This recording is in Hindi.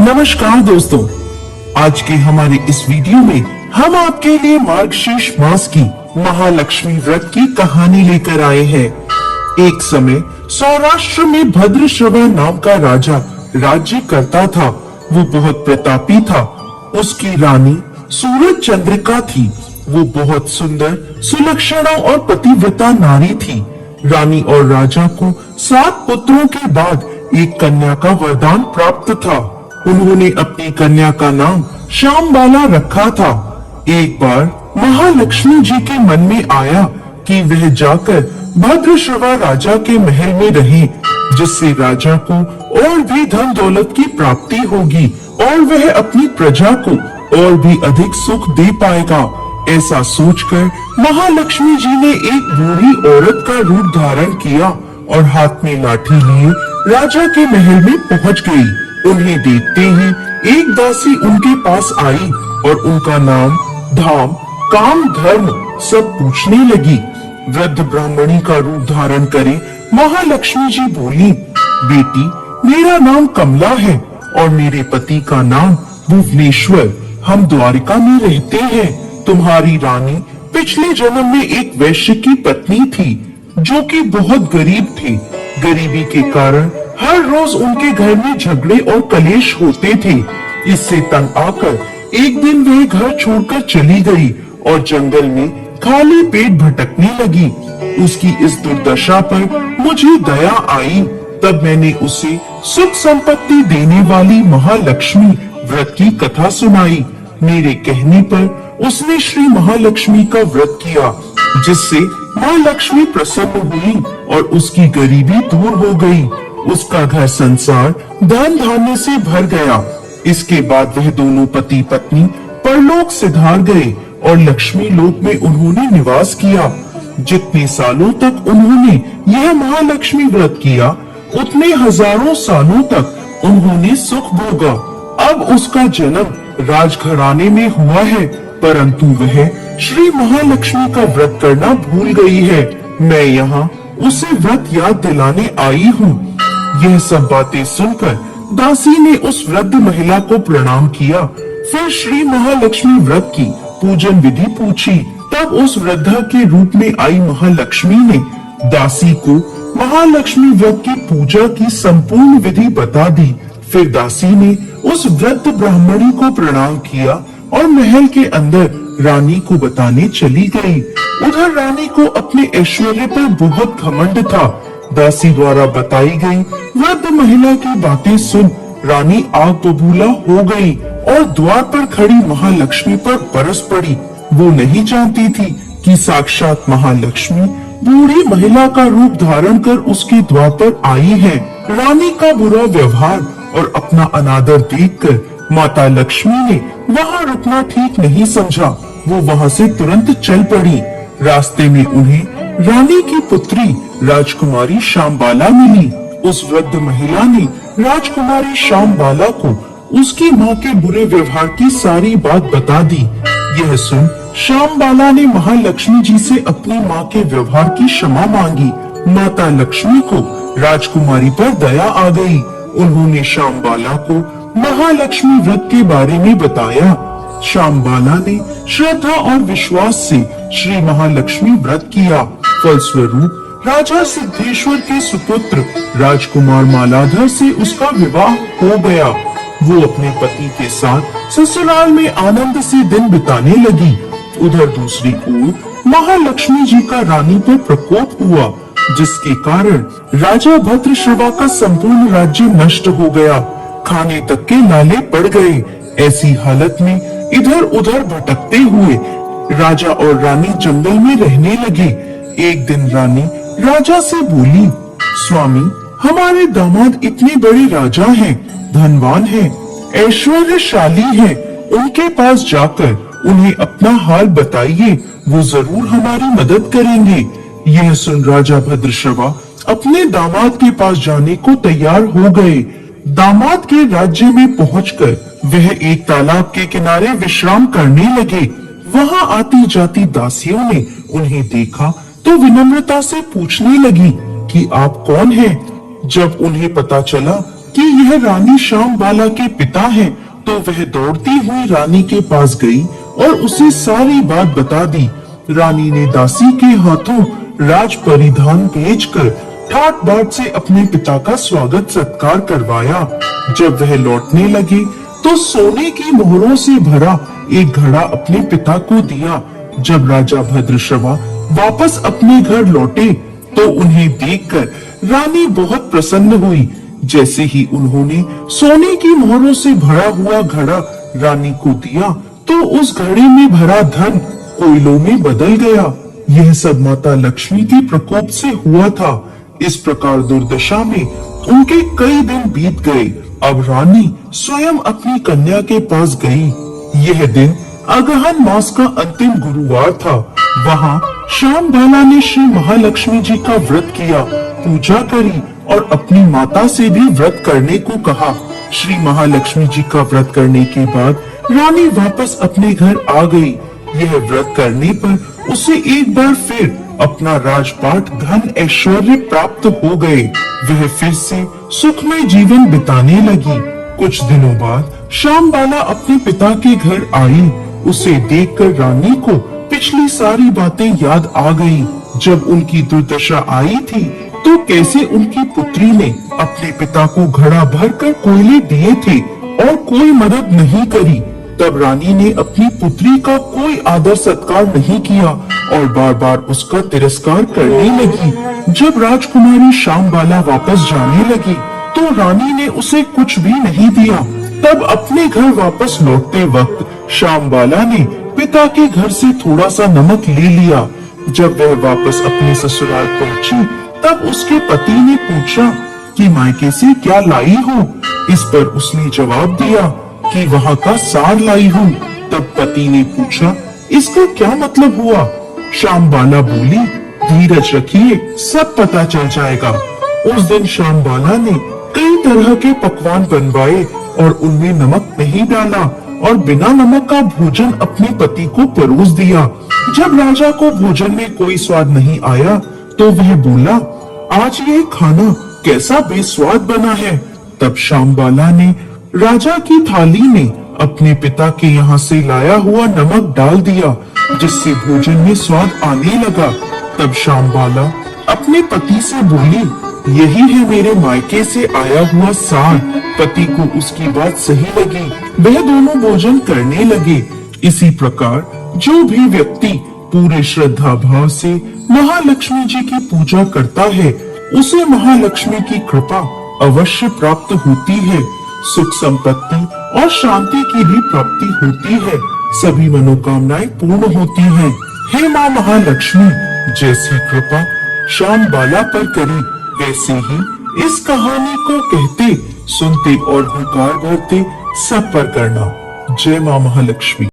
नमस्कार दोस्तों, आज के हमारे इस वीडियो में हम आपके लिए मार्गशीर्ष मास की महालक्ष्मी व्रत की कहानी लेकर आए हैं। एक समय सौराष्ट्र में भद्रश्रवा नाम का राजा राज्य करता था। वो बहुत प्रतापी था। उसकी रानी सूरज चंद्रिका थी। वो बहुत सुंदर, सुलक्षणा और पतिव्रता नारी थी। रानी और राजा को 7 पुत्रों के बाद एक कन्या का वरदान प्राप्त था। उन्होंने अपनी कन्या का नाम श्यामबाला रखा था। एक बार महालक्ष्मी जी के मन में आया कि वह जाकर भद्रश्रवा राजा के महल में रहे, जिससे राजा को और भी धन दौलत की प्राप्ति होगी और वह अपनी प्रजा को और भी अधिक सुख दे पाएगा। ऐसा सोचकर महालक्ष्मी जी ने एक बूढ़ी औरत का रूप धारण किया और हाथ में लाठी लिए राजा के महल में पहुंच गई। उन्हें देखते ही एक दासी उनके पास आई और उनका नाम, धाम, काम, धर्म सब पूछने लगी। वृद्ध ब्राह्मणी का रूप धारण करे महालक्ष्मी जी बोली, बेटी, मेरा नाम कमला है और मेरे पति का नाम भुवनेश्वर। हम द्वारिका में रहते हैं। तुम्हारी रानी पिछले जन्म में एक वैश्य की पत्नी थी, जो कि बहुत गरीब थी। गरीबी के कारण हर रोज उनके घर में झगड़े और कलेश होते थे। इससे तंग आकर एक दिन वह घर छोड़कर चली गई और जंगल में खाली पेट भटकने लगी। उसकी इस दुर्दशा पर मुझे दया आई। तब मैंने उसे सुख संपत्ति देने वाली महालक्ष्मी व्रत की कथा सुनाई। मेरे कहने पर उसने श्री महालक्ष्मी का व्रत किया, जिससे माँ लक्ष्मी प्रसन्न हुई और उसकी गरीबी दूर हो गई। उसका घर संसार धन धान्य से भर गया। इसके बाद वह दोनों पति पत्नी परलोक सिधार गए और लक्ष्मी लोक में उन्होंने निवास किया। जितने सालों तक उन्होंने यह महालक्ष्मी व्रत किया, उतने हजारों सालों तक उन्होंने सुख भोगा। अब उसका जन्म राजघराने में हुआ है, परंतु वह श्री महालक्ष्मी का व्रत करना भूल गई है। मैं यहाँ उसे व्रत याद दिलाने आई हूँ। यह सब बातें सुनकर दासी ने उस वृद्ध महिला को प्रणाम किया। फिर श्री महालक्ष्मी व्रत की पूजन विधि पूछी। तब उस वृद्धा के रूप में आई महालक्ष्मी ने दासी को महालक्ष्मी व्रत की पूजा की संपूर्ण विधि बता दी। फिर दासी ने उस वृद्ध ब्राह्मणी को प्रणाम किया और महल के अंदर रानी को बताने चली गई। उधर रानी को अपने ऐश्वर्य पर बहुत घमंड था। दासी द्वारा बताई गई वृद्ध महिला की बातें सुन रानी आग बबूला हो गई और द्वार पर खड़ी महालक्ष्मी पर बरस पड़ी। वो नहीं जानती थी कि साक्षात महालक्ष्मी बूढ़ी महिला का रूप धारण कर उसके द्वार पर आई है। रानी का बुरा व्यवहार और अपना अनादर देखकर माता लक्ष्मी ने वहाँ रुकना ठीक नहीं समझा। वो वहाँ से तुरंत चल पड़ी। रास्ते में उन्हें रानी की पुत्री राजकुमारी श्यामबाला मिली। उस वृद्ध महिला ने राजकुमारी श्यामबाला को उसकी माँ के बुरे व्यवहार की सारी बात बता दी। यह सुन श्यामबाला ने महालक्ष्मी जी से अपनी माँ के व्यवहार की क्षमा मांगी। माता लक्ष्मी को राजकुमारी पर दया आ गई। उन्होंने श्यामबाला को महालक्ष्मी व्रत के बारे में बताया। श्यामबाला ने श्रद्धा और विश्वास से श्री महालक्ष्मी व्रत किया। फलस्वरूप राजा सिद्धेश्वर के सुपुत्र राजकुमार मालाधर से उसका विवाह हो गया। वो अपने पति के साथ ससुराल में आनंद से दिन बिताने लगी। उधर दूसरी ओर महालक्ष्मी जी का रानी पर प्रकोप हुआ, जिसके कारण राजा भद्रश्रवा का संपूर्ण राज्य नष्ट हो गया। खाने तक के लाले पड़ गए। ऐसी हालत में इधर उधर भटकते हुए राजा और रानी जंगल में रहने लगे। एक दिन रानी राजा से बोली, स्वामी, हमारे दामाद इतने बड़े राजा हैं, धनवान हैं, ऐश्वर्यशाली हैं। उनके पास जाकर उन्हें अपना हाल बताइए, वो जरूर हमारी मदद करेंगे। यह सुन राजा भद्रश्रवा अपने दामाद के पास जाने को तैयार हो गए। दामाद के राज्य में पहुंचकर वह एक तालाब के किनारे विश्राम करने लगे। वहां आती जाती दासियों ने उन्हें देखा तो विनम्रता से पूछने लगी कि आप कौन हैं। जब उन्हें पता चला कि यह रानी श्यामबाला के पिता हैं, तो वह दौड़ती हुई रानी के पास गई और उसे सारी बात बता दी। रानी ने दासी के हाथों राज परिधान भेजकर ठाट बाट से अपने पिता का स्वागत सत्कार करवाया। जब वह लौटने लगे तो सोने की मोहरों से भरा एक घड़ा अपने पिता को दिया। जब राजा भद्रश्रवा वापस अपने घर लौटे तो उन्हें देखकर रानी बहुत प्रसन्न हुई। जैसे ही उन्होंने सोने की मोहरों से भरा हुआ घड़ा रानी को दिया तो उस घड़े में भरा धन कोयलों में बदल गया। यह सब माता लक्ष्मी के प्रकोप से हुआ था। इस प्रकार दुर्दशा में उनके कई दिन बीत गए। अब रानी स्वयं अपनी कन्या के पास गई। यह दिन अगहन मास का अंतिम गुरुवार था। वहाँ श्यामबाला ने श्री महालक्ष्मी जी का व्रत किया, पूजा करी और अपनी माता से भी व्रत करने को कहा। श्री महालक्ष्मी जी का व्रत करने के बाद रानी वापस अपने घर आ गई। यह व्रत करने पर उसे एक बार फिर अपना राजपाट धन ऐश्वर्य प्राप्त हो गए। वह फिर से सुखमय जीवन बिताने लगी। कुछ दिनों बाद श्यामबाला अपने पिता के घर आई। उसे देखकर रानी को पिछली सारी बातें याद आ गई। जब उनकी दुर्दशा आई थी तो कैसे उनकी पुत्री ने अपने पिता को घड़ा भरकर कोयले दिए थे और कोई मदद नहीं करी। तब रानी ने अपनी पुत्री का कोई आदर सत्कार नहीं किया और बार बार उसका तिरस्कार करने लगी। जब राजकुमारी श्यामबाला वापस जाने लगी तो रानी ने उसे कुछ भी नहीं दिया। तब अपने घर वापस लौटते वक्त श्यामबाला ने पिता के घर से थोड़ा सा नमक ले लिया। जब वह वापस अपने ससुराल पहुंची तब उसके पति ने पूछा कि मायके से क्या लाई हो। इस पर उसने जवाब दिया कि वहाँ का सार लाई हूँ। तब पति ने पूछा इसका क्या मतलब हुआ। श्यामबाला बोली धीरज रखिए, सब पता चल जाएगा। उस दिन श्यामबाला ने कई तरह के पकवान बनवाए और उनमें नमक नहीं डाला और बिना नमक का भोजन अपने पति को परोस दिया। जब राजा को भोजन में कोई स्वाद नहीं आया तो वह बोला आज ये खाना कैसा बेस्वाद बना है। तब श्यामबाला ने राजा की थाली में अपने पिता के यहाँ से लाया हुआ नमक डाल दिया, जिससे भोजन में स्वाद आने लगा। तब श्यामबाला अपने पति से बोली यही है मेरे मायके से आया हुआ सार। पति को उसकी बात सही लगी। वह दोनों भोजन करने लगे। इसी प्रकार जो भी व्यक्ति पूरे श्रद्धा भाव से महालक्ष्मी जी की पूजा करता है उसे महालक्ष्मी की कृपा अवश्य प्राप्त होती है। सुख संपत्ति और शांति की भी प्राप्ति होती है। सभी मनोकामनाएं पूर्ण होती हैं। हे माँ महालक्ष्मी, जैसी कृपा श्यामबाला पर करी वैसे ही इस कहानी को कहते, सुनते और हुंकार भरते सब पर करना। जय माँ महालक्ष्मी।